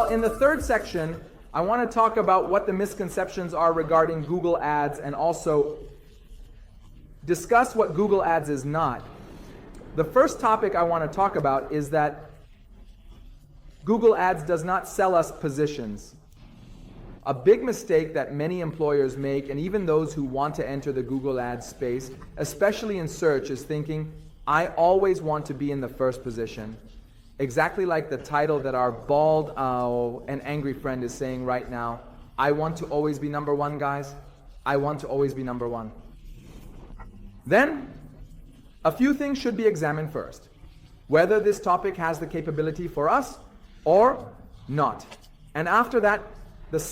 Well, in the third section, I want to talk about what the misconceptions are regarding Google Ads and also discuss what Google Ads is not. The first topic I want to talk about is that Google Ads does not sell us positions. A big mistake that many employers make, and even those who want to enter the Google Ads space, especially in search, is thinking, I always want to be in the first position. Exactly like the title that our bald and angry friend is saying right now. I want to always be number one, guys. I want to always be number one. Then, a few things should be examined first. Whether this topic has the capability for us or not. And after that, the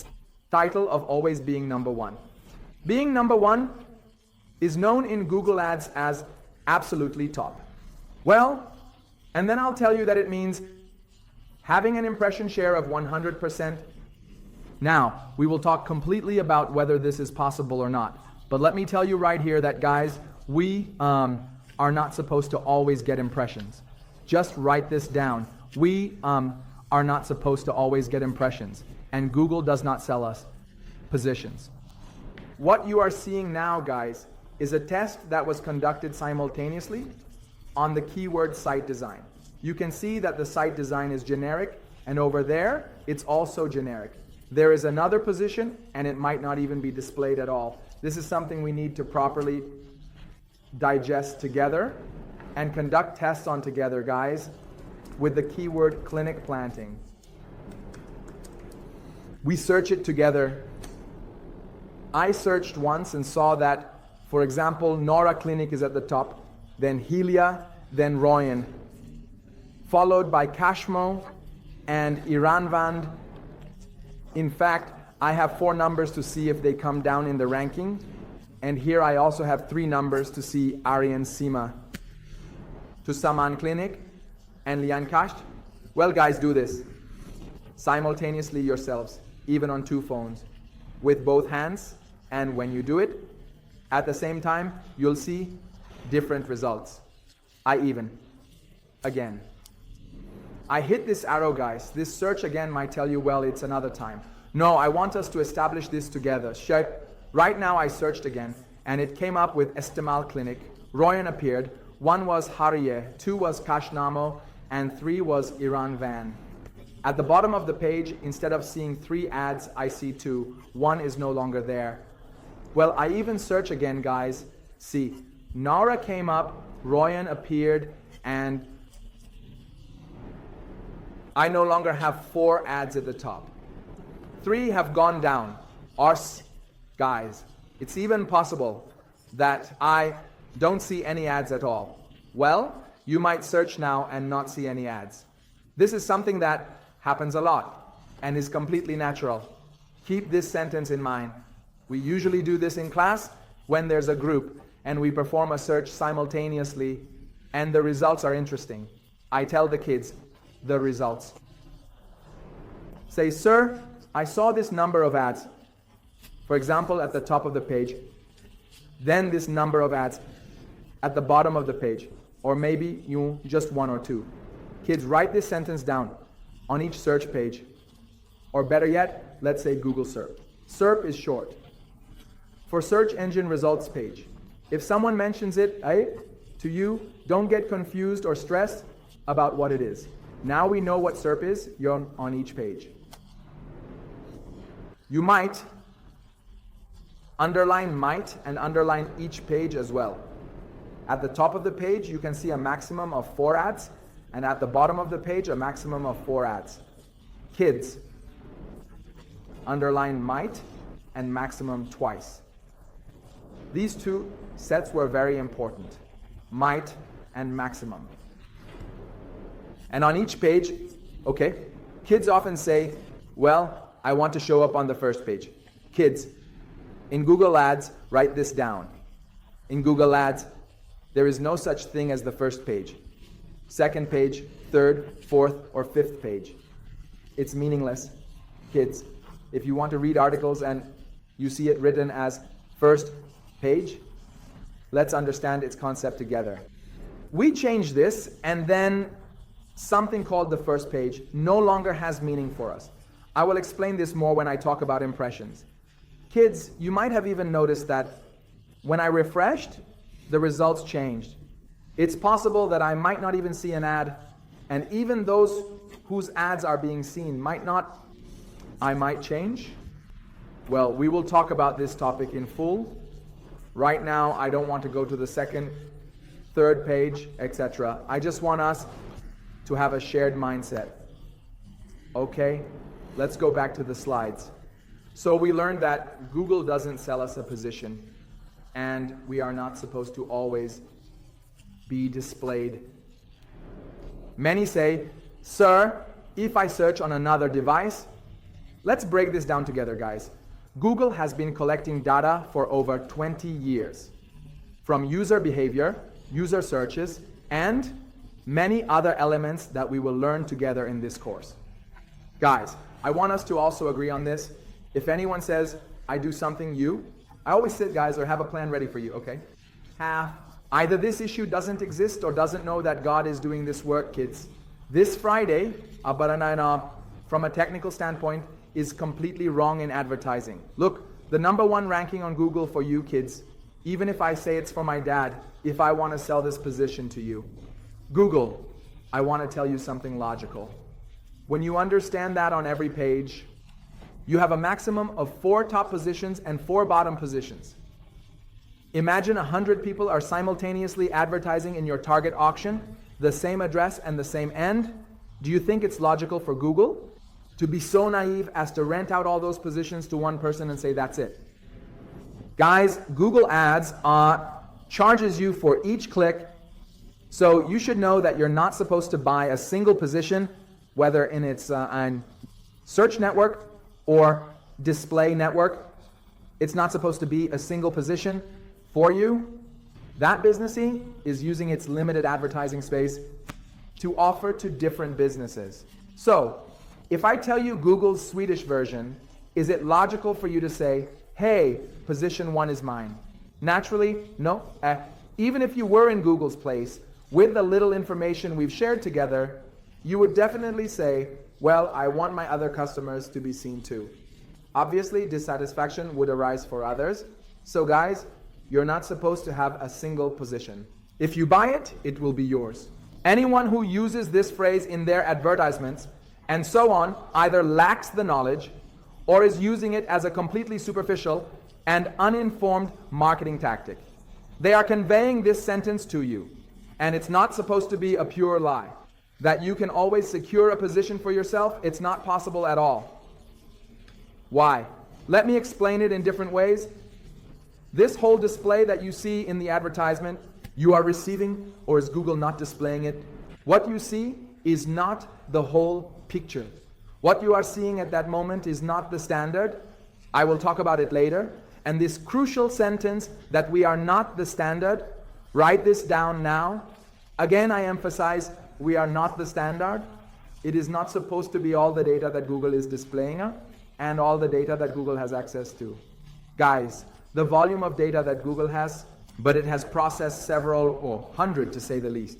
title of always being number one. Being number one is known in Google Ads as absolutely top. Well, and then I'll tell you that it means having an impression share of 100%. Now, we will talk completely about whether this is possible or not. But let me tell you right here that, guys, we are not supposed to always get impressions. Just write this down. We are not supposed to always get impressions. And Google does not sell us positions. What you are seeing now, guys, is a test that was conducted simultaneously on the keyword site design. You can see that the site design is generic, and over there, it's also generic. There is another position, and it might not even be displayed at all. This is something we need to properly digest together and conduct tests on together, guys, with the keyword clinic planting. We search it together. I searched once and saw that, for example, Nora Clinic is at the top, then Helia, then Royan, followed by Kashmo and Iranvand. In fact, I have 4 numbers to see if they come down in the ranking. And here I also have 3 numbers to see Aryan Sima, to Saman Clinic and Lian Kasht. Well, guys, do this simultaneously yourselves, even on 2 phones, with both hands. And when you do it, at the same time, you'll see different results. Again. I hit this arrow, guys. This search again might tell you, well, it's another time. No, I want us to establish this together. Right now I searched again, and it came up with Estimal Clinic. Royan appeared. 1 was Hariye, 2 was Kashnamo, and 3 was Iran Van. At the bottom of the page, instead of seeing 3 ads, I see 2. 1 is no longer there. Well, I even search again, guys. See, Nara came up, Royan appeared, and I no longer have 4 ads at the top. 3 have gone down. Guys, it's even possible that I don't see any ads at all. Well, you might search now and not see any ads. This is something that happens a lot and is completely natural. Keep this sentence in mind. We usually do this in class when there's a group and we perform a search simultaneously and the results are interesting. I tell the kids the results. Say, sir, I saw this number of ads. For example, at the top of the page. Then this number of ads at the bottom of the page. Or maybe you just 1 or 2. Kids, write this sentence down on each search page. Or better yet, let's say Google SERP. SERP is short for search engine results page. If someone mentions it to you, don't get confused or stressed about what it is. Now we know what SERP is, you're on each page. You might underline might and underline each page as well. At the top of the page, you can see a maximum of 4 ads, and at the bottom of the page, a maximum of 4 ads. Kids, underline might and maximum twice. These 2 sets were very important, might and maximum. And on each page, okay, kids often say, well, I want to show up on the first page. Kids, in Google Ads, write this down. In Google Ads, there is no such thing as the first page, second page, third, fourth, or fifth page. It's meaningless. Kids, if you want to read articles and you see it written as first page, let's understand its concept together. We change this, and then something called the first page no longer has meaning for us. I will explain this more when I talk about impressions. Kids, you might have even noticed that when I refreshed, the results changed. It's possible that I might not even see an ad, and even those whose ads are being seen might not. I might change. Well, we will talk about this topic in full. Right now, I don't want to go to the second, third page, etc. I just want us to have a shared mindset. Okay, let's go back to the slides. So we learned that Google doesn't sell us a position, and we are not supposed to always be displayed. Many say, sir, if I search on another device, let's break this down together, guys. Google has been collecting data for over 20 years from user behavior, user searches, and many other elements that we will learn together in this course. Guys, I want us to also agree on this. If anyone says, I do something, I always say, guys, or have a plan ready for you, okay? Either this issue doesn't exist or doesn't know that God is doing this work, kids. This Friday, from a technical standpoint, is completely wrong in advertising. Look, the #1 ranking on Google for you kids, even if I say it's for my dad, if I want to sell this position to you. Google, I want to tell you something logical. When you understand that on every page, you have a maximum of 4 top positions and 4 bottom positions. Imagine 100 people are simultaneously advertising in your target auction, the same address and the same end. Do you think it's logical for Google to be so naive as to rent out all those positions to one person and say that's it? Guys, Google Ads charges you for each click, so you should know that you're not supposed to buy a single position, whether in its search network or display network. It's not supposed to be a single position for you. That businessy is using its limited advertising space to offer to different businesses. So, if I tell you Google's Swedish version, is it logical for you to say, hey, position 1 is mine? Naturally, no. Even if you were in Google's place, with the little information we've shared together, you would definitely say, well, I want my other customers to be seen too. Obviously, dissatisfaction would arise for others. So guys, you're not supposed to have a single position. If you buy it, it will be yours. Anyone who uses this phrase in their advertisements and so on either lacks the knowledge or is using it as a completely superficial and uninformed marketing tactic. They are conveying this sentence to you, and it's not supposed to be a pure lie. That you can always secure a position for yourself, it's not possible at all. Why? Let me explain it in different ways. This whole display that you see in the advertisement, you are receiving, or is Google not displaying it? What you see is not the whole picture. What you are seeing at that moment is not the standard. I will talk about it later. And this crucial sentence that we are not the standard, write this down now. Again, I emphasize, we are not the standard. It is not supposed to be all the data that Google is displaying and all the data that Google has access to. Guys, the volume of data that Google has, but it has processed several, or 100 to say the least.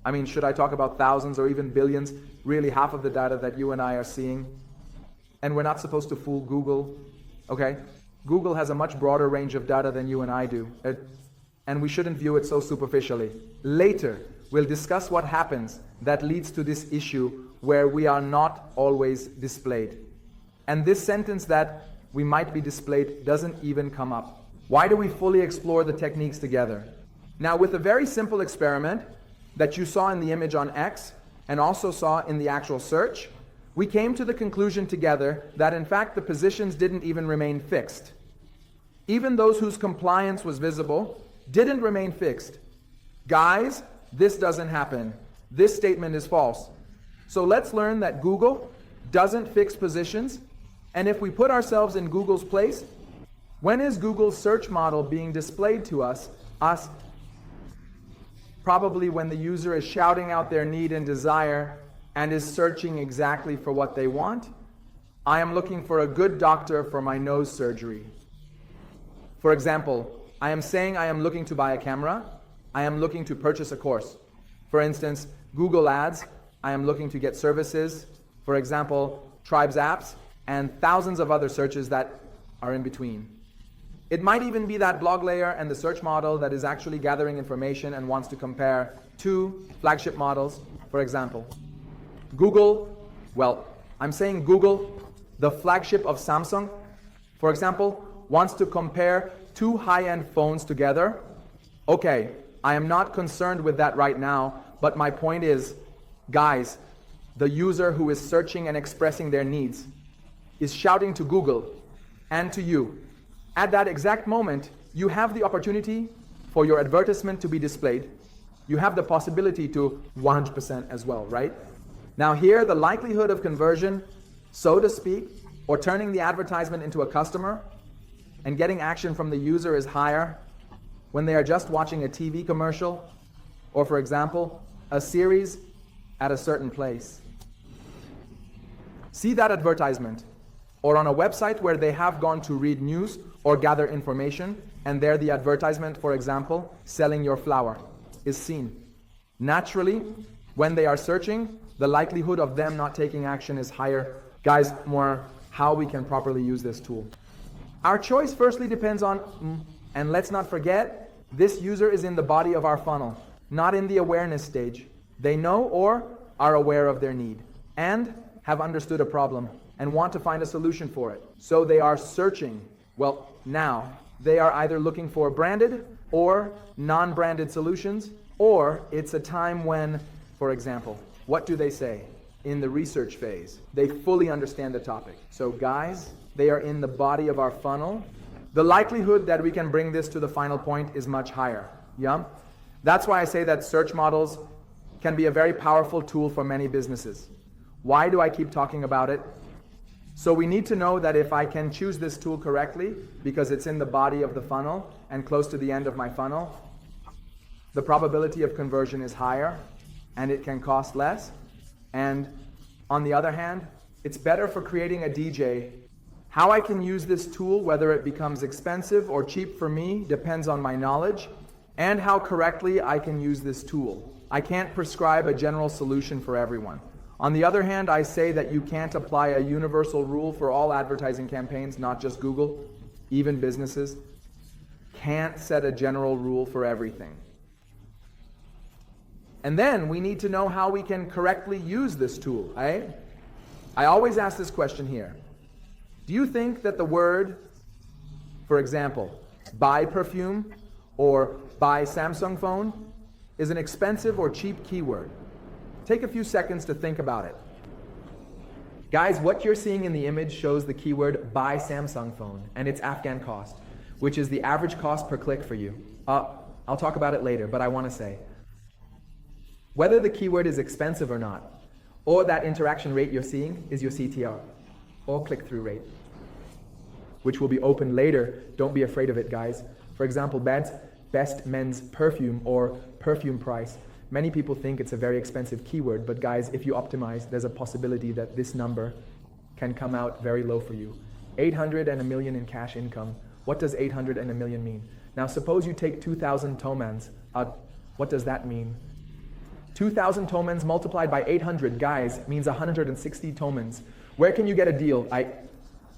I mean, should I talk about thousands or even billions? Really half of the data that you and I are seeing. And we're not supposed to fool Google, okay? Google has a much broader range of data than you and I do. And we shouldn't view it so superficially. Later, we'll discuss what happens that leads to this issue where we are not always displayed. And this sentence that we might be displayed doesn't even come up. Why do we fully explore the techniques together? Now, with a very simple experiment that you saw in the image on X and also saw in the actual search, we came to the conclusion together that in fact the positions didn't even remain fixed. Even those whose compliance was visible didn't remain fixed. Guys, this doesn't happen. This statement is false. So let's learn that Google doesn't fix positions. And if we put ourselves in Google's place, when is Google's search model being displayed to us? Probably when the user is shouting out their need and desire and is searching exactly for what they want. I am looking for a good doctor for my nose surgery. For example, I am saying I am looking to buy a camera. I am looking to purchase a course. For instance, Google Ads, I am looking to get services. For example, Tribe's apps, and thousands of other searches that are in between. It might even be that blog layer and the search model that is actually gathering information and wants to compare two flagship models. For example, Google, well, I'm saying Google, the flagship of Samsung, for example, wants to compare two high-end phones together. Okay, I am not concerned with that right now, but my point is, guys, the user who is searching and expressing their needs is shouting to Google and to you. At that exact moment, you have the opportunity for your advertisement to be displayed. You have the possibility to 100% as well, right? Now here, the likelihood of conversion, so to speak, or turning the advertisement into a customer and getting action from the user is higher when they are just watching a TV commercial or, for example, a series at a certain place. See that advertisement, or on a website where they have gone to read news or gather information, and there the advertisement, for example, selling your flower, is seen. Naturally, when they are searching, the likelihood of them not taking action is higher. Guys, more how we can properly use this tool. Our choice firstly depends on, and let's not forget, this user is in the body of our funnel, not in the awareness stage. They know or are aware of their need and have understood a problem and want to find a solution for it. So they are searching. Well, now they are either looking for branded or non-branded solutions, or it's a time when, for example, what do they say? In the research phase, they fully understand the topic. So guys, they are in the body of our funnel. The likelihood that we can bring this to the final point is much higher. Yeah? That's why I say that search models can be a very powerful tool for many businesses. Why do I keep talking about it? So we need to know that if I can choose this tool correctly, because it's in the body of the funnel and close to the end of my funnel, the probability of conversion is higher and it can cost less. And on the other hand, it's better for creating a DJ. How I can use this tool, whether it becomes expensive or cheap for me, depends on my knowledge and how correctly I can use this tool. I can't prescribe a general solution for everyone. On the other hand, I say that you can't apply a universal rule for all advertising campaigns, not just Google. Even businesses can't set a general rule for everything. And then we need to know how we can correctly use this tool, right? I always ask this question here. Do you think that the word, for example, buy perfume or buy Samsung phone is an expensive or cheap keyword? Take a few seconds to think about it. Guys, what you're seeing in the image shows the keyword buy Samsung phone and its Afghan cost, which is the average cost per click for you. I'll talk about it later, but I want to say, whether the keyword is expensive or not, or that interaction rate you're seeing is your CTR, or click-through rate, which will be open later. Don't be afraid of it, guys. For example, best men's perfume or perfume price. Many people think it's a very expensive keyword, but guys, if you optimize, there's a possibility that this number can come out very low for you. 800 and a million in cash income. What does 800 and a million mean? Now suppose you take 2,000 tomans. What does that mean? 2,000 tomans multiplied by 800, guys, means 160 tomans. Where can you get a deal?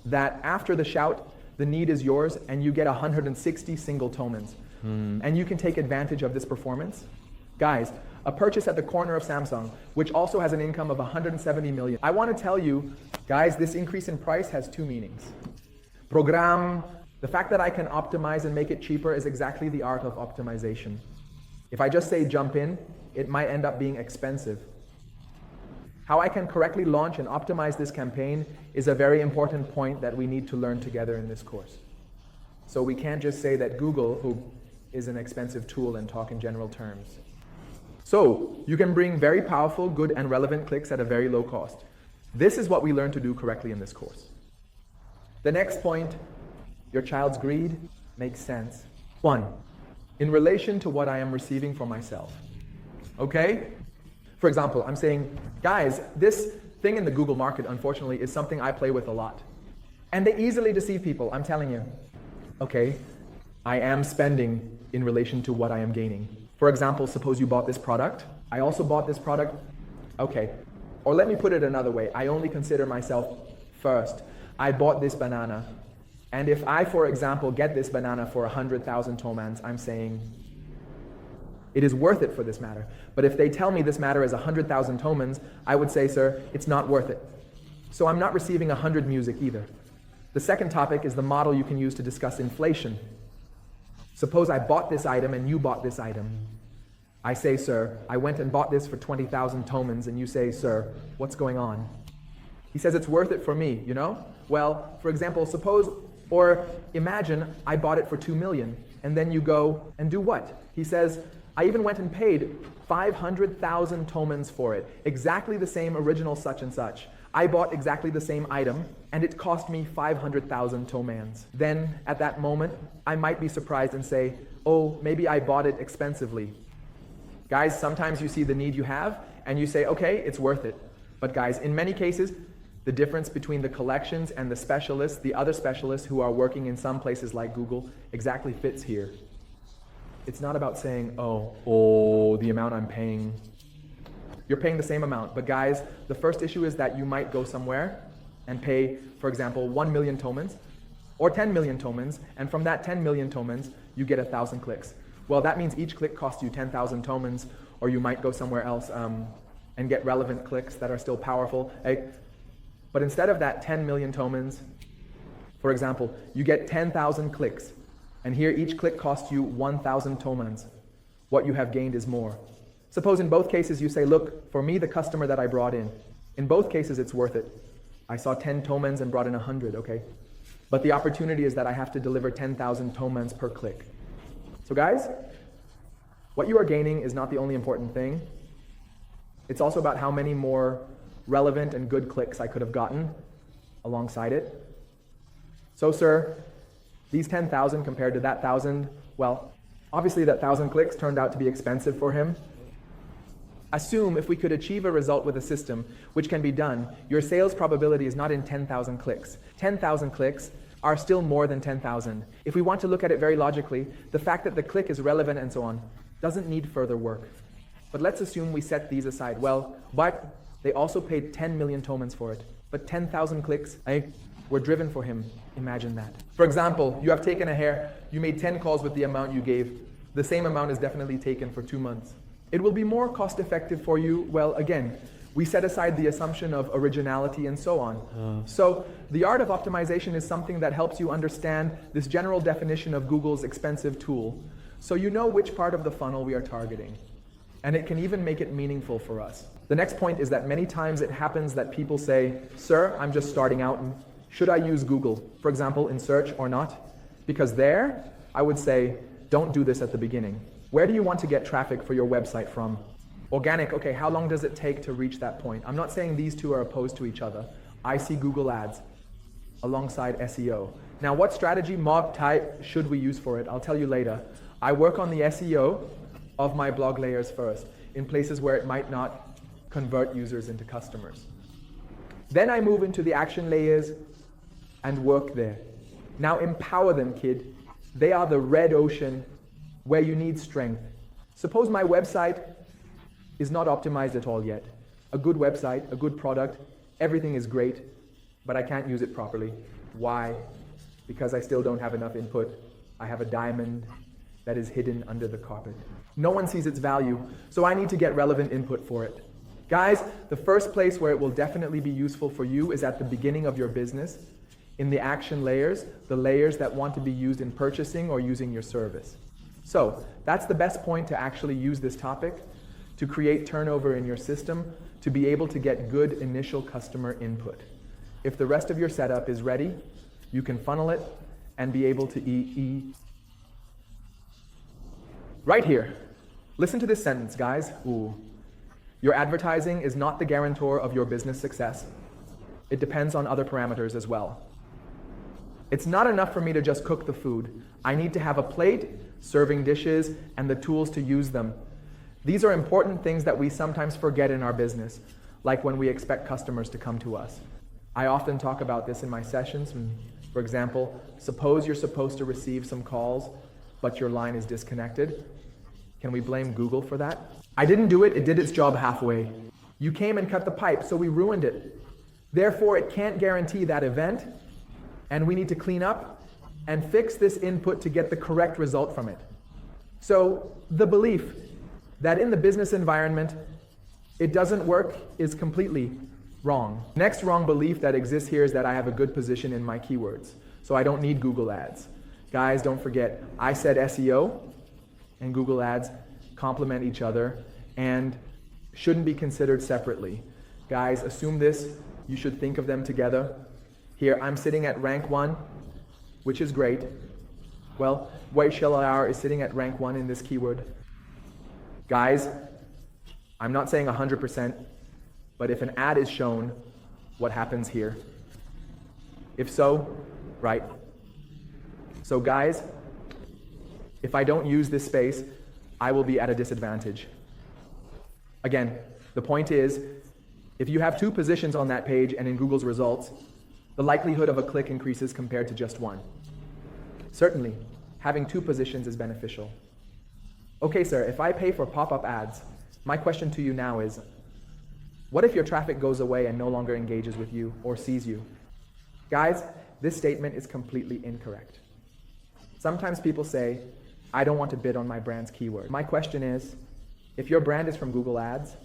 That after the shout, the need is yours, and you get 160 single tomans. And you can take advantage of this performance. Guys, a purchase at the corner of Samsung, which also has an income of 170 million. I want to tell you, guys, this increase in price has two meanings. Program, the fact that I can optimize and make it cheaper is exactly the art of optimization. If I just say jump in, it might end up being expensive. How I can correctly launch and optimize this campaign is a very important point that we need to learn together in this course. So we can't just say that Google is an expensive tool and talk in general terms. So you can bring very powerful, good, and relevant clicks at a very low cost. This is what we learn to do correctly in this course. The next point, your child's greed, makes sense. 1, in relation to what I am receiving for myself. Okay? For example, I'm saying, guys, this thing in the Google market, unfortunately, is something I play with a lot. And they easily deceive people, I'm telling you. Okay, I am spending in relation to what I am gaining. For example, suppose you bought this product. I also bought this product. Okay, or let me put it another way. I only consider myself first. I bought this banana, and if I, for example, get this banana for 100,000 tomans, I'm saying it is worth it for this matter. But if they tell me this matter is 100,000 tomans, I would say, sir, it's not worth it. So I'm not receiving 100 music either. The second topic is the model you can use to discuss inflation. Suppose I bought this item and you bought this item. I say, sir, I went and bought this for 20,000 tomans, and you say, sir, what's going on? He says it's worth it for me, you know? Well, for example, suppose, or imagine I bought it for 2 million, and then you go and do what? He says, I even went and paid 500,000 tomans for it, exactly the same original such and such. I bought exactly the same item, and it cost me 500,000 tomans. Then, at that moment, I might be surprised and say, oh, maybe I bought it expensively. Guys, sometimes you see the need you have, and you say, okay, it's worth it. But guys, in many cases, the difference between the collections and the specialists, the other specialists who are working in some places like Google, exactly fits here. It's not about saying, oh, the amount I'm paying. You're paying the same amount. But guys, the first issue is that you might go somewhere and pay, for example, 1 million tomans or 10 million tomans, and from that 10 million tomans, you get 1,000 clicks. Well, that means each click costs you 10,000 tomans, or you might go somewhere else and get relevant clicks that are still powerful. But instead of that 10 million tomans, for example, you get 10,000 clicks. And here each click costs you 1,000 tomans. What you have gained is more. Suppose in both cases you say, look, for me, the customer that I brought in both cases it's worth it. I saw 10 tomans and brought in 100, okay? But the opportunity is that I have to deliver 10,000 tomans per click. So guys, what you are gaining is not the only important thing. It's also about how many more relevant and good clicks I could have gotten alongside it. So sir, these 10,000 compared to that 1,000, well, obviously that 1,000 clicks turned out to be expensive for him. Assume if we could achieve a result with a system, which can be done, your sales probability is not in 10,000 clicks. 10,000 clicks are still more than 10,000. If we want to look at it very logically, the fact that the click is relevant and so on doesn't need further work. But let's assume we set these aside. Well, but they also paid 10 million tomans for it. But 10,000 clicks were driven for him. Imagine that. For example, you have taken a hair, you made 10 calls with the amount you gave. The same amount is definitely taken for 2 months. It will be more cost effective for you. Well, again, we set aside the assumption of originality and so on. So the art of optimization is something that helps you understand this general definition of Google's expensive tool, so you know which part of the funnel we are targeting. And it can even make it meaningful for us. The next point is that many times it happens that people say, sir, I'm just starting out, and should I use Google, for example, in search or not? Because there, I would say, don't do this at the beginning. Where do you want to get traffic for your website from? Organic, okay, how long does it take to reach that point? I'm not saying these two are opposed to each other. I see Google Ads alongside SEO. Now, what strategy, mob type should we use for it? I'll tell you later. I work on the SEO of my blog layers first, in places where it might not convert users into customers. Then I move into the action layers and work there. Now empower them, kid. They are the red ocean where you need strength. Suppose my website is not optimized at all yet. A good website, a good product, everything is great, but I can't use it properly. Why? Because I still don't have enough input. I have a diamond that is hidden under the carpet. No one sees its value, so I need to get relevant input for it. Guys, the first place where it will definitely be useful for you is at the beginning of your business, in the action layers, the layers that want to be used in purchasing or using your service. So that's the best point to actually use this topic, to create turnover in your system, to be able to get good initial customer input. If the rest of your setup is ready, you can funnel it and be able to Right here. Listen to this sentence, guys. Ooh. Your advertising is not the guarantor of your business success. It depends on other parameters as well. It's not enough for me to just cook the food. I need to have a plate, serving dishes, and the tools to use them. These are important things that we sometimes forget in our business, like when we expect customers to come to us. I often talk about this in my sessions. For example, suppose you're supposed to receive some calls, but your line is disconnected. Can we blame Google for that? I didn't do it, it did its job halfway. You came and cut the pipe, so we ruined it. Therefore, it can't guarantee that event and we need to clean up and fix this input to get the correct result from it. So the belief that in the business environment it doesn't work is completely wrong. Next wrong belief that exists here is that I have a good position in my keywords, so I don't need Google Ads. Guys, don't forget, I said SEO and Google Ads complement each other and shouldn't be considered separately. Guys, assume this. You should think of them together. Here, I'm sitting at rank 1, which is great. Well, White Shell IR is sitting at rank 1 in this keyword. Guys, I'm not saying 100%, but if an ad is shown, what happens here? If so, right. So guys, if I don't use this space, I will be at a disadvantage. Again, the point is, if you have 2 positions on that page and in Google's results, the likelihood of a click increases compared to just 1. Certainly, having 2 positions is beneficial. Okay, sir, if I pay for pop-up ads, my question to you now is, what if your traffic goes away and no longer engages with you or sees you? Guys, this statement is completely incorrect. Sometimes people say, I don't want to bid on my brand's keyword. My question is, if your brand is from Google Ads,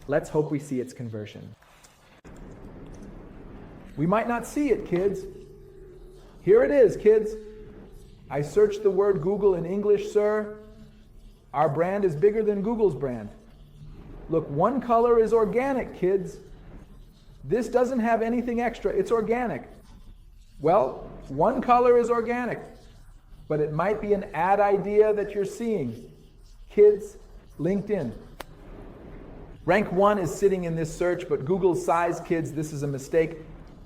let's hope we see its conversion. We might not see it, kids. Here it is, kids. I searched the word Google in English, sir. Our brand is bigger than Google's brand. Look, one color is organic, kids. This doesn't have anything extra. It's organic. Well, one color is organic, but it might be an ad idea that you're seeing. Kids, LinkedIn. Rank 1 is sitting in this search, but Google's size, kids, this is a mistake.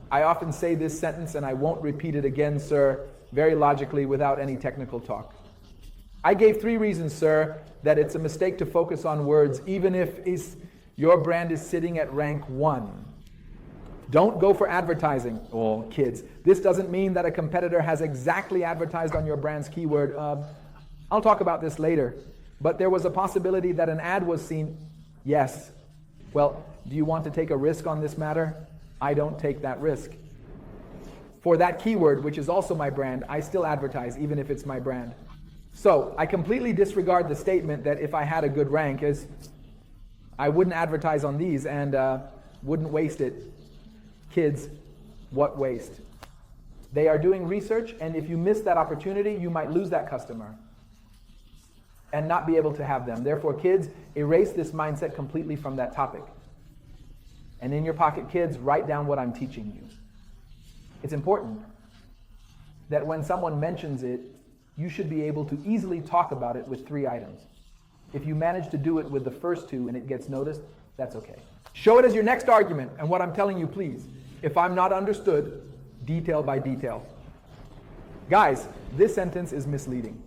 I often say this sentence and I won't repeat it again, sir, very logically without any technical talk. I gave 3 reasons, sir, that it's a mistake to focus on words even if your brand is sitting at rank 1. Don't go for advertising. Oh, kids, this doesn't mean that a competitor has exactly advertised on your brand's keyword. I'll talk about this later. But there was a possibility that an ad was seen. Yes. Well, do you want to take a risk on this matter? I don't take that risk. For that keyword, which is also my brand, I still advertise, even if it's my brand. So I completely disregard the statement that if I had a good rank, I wouldn't advertise on these and wouldn't waste it. Kids, what waste? They are doing research, and if you miss that opportunity, you might lose that customer and not be able to have them. Therefore, kids, erase this mindset completely from that topic. And in your pocket, kids, write down what I'm teaching you. It's important that when someone mentions it, you should be able to easily talk about it with 3 items. If you manage to do it with the first 2 and it gets noticed, that's okay. Show it as your next argument, and what I'm telling you, please, if I'm not understood, detail by detail. Guys, this sentence is misleading.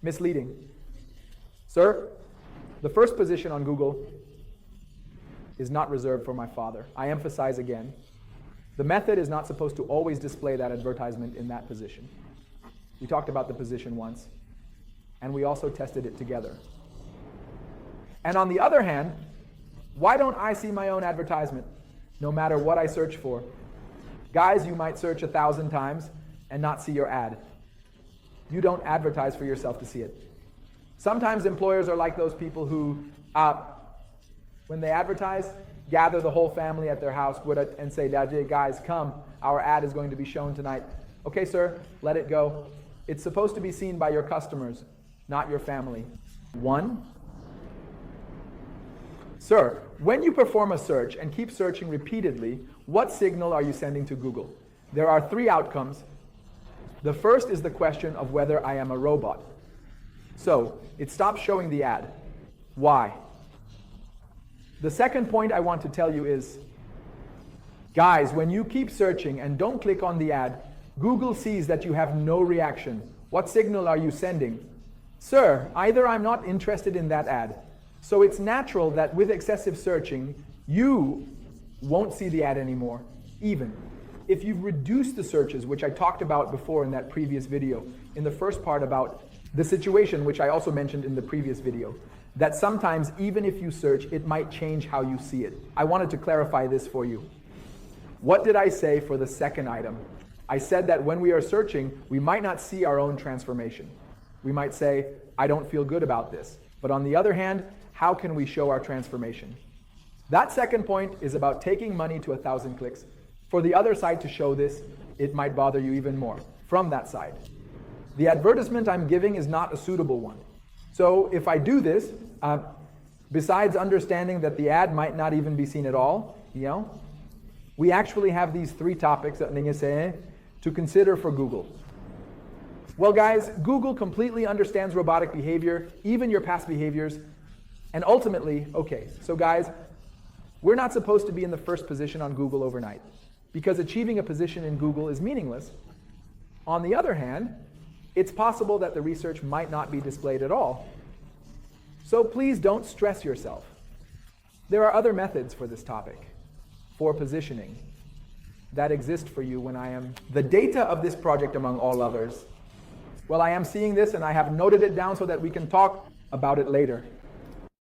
Misleading. Sir, the first position on Google is not reserved for my father. I emphasize again, the method is not supposed to always display that advertisement in that position. We talked about the position once, and we also tested it together. And on the other hand, why don't I see my own advertisement, no matter what I search for? Guys, you might search 1,000 times and not see your ad. You don't advertise for yourself to see it. Sometimes employers are like those people who, when they advertise, gather the whole family at their house and say, guys, come, our ad is going to be shown tonight. Okay, sir, let it go. It's supposed to be seen by your customers, not your family. 1. Sir, when you perform a search and keep searching repeatedly, what signal are you sending to Google? There are 3 outcomes. The first is the question of whether I am a robot. So, it stops showing the ad. Why? The second point I want to tell you is, guys, when you keep searching and don't click on the ad, Google sees that you have no reaction. What signal are you sending? Sir, either I'm not interested in that ad. So it's natural that with excessive searching, you won't see the ad anymore, even if you've reduced the searches, which I talked about before in that previous video, in the first part about the situation, which I also mentioned in the previous video, that sometimes even if you search, it might change how you see it. I wanted to clarify this for you. What did I say for the second item? I said that when we are searching, we might not see our own transformation. We might say, I don't feel good about this. But on the other hand, how can we show our transformation? That second point is about taking money to 1,000 clicks. For the other side to show this, it might bother you even more from that side. The advertisement I'm giving is not a suitable one. So if I do this, besides understanding that the ad might not even be seen at all, we actually have these 3 topics to consider for Google. Well guys, Google completely understands robotic behavior, even your past behaviors, and ultimately, okay, so guys, we're not supposed to be in the first position on Google overnight, because achieving a position in Google is meaningless. On the other hand, it's possible that the research might not be displayed at all. So please don't stress yourself. There are other methods for this topic, for positioning, that exist for you when I am the data of this project among all others. Well, I am seeing this and I have noted it down so that we can talk about it later.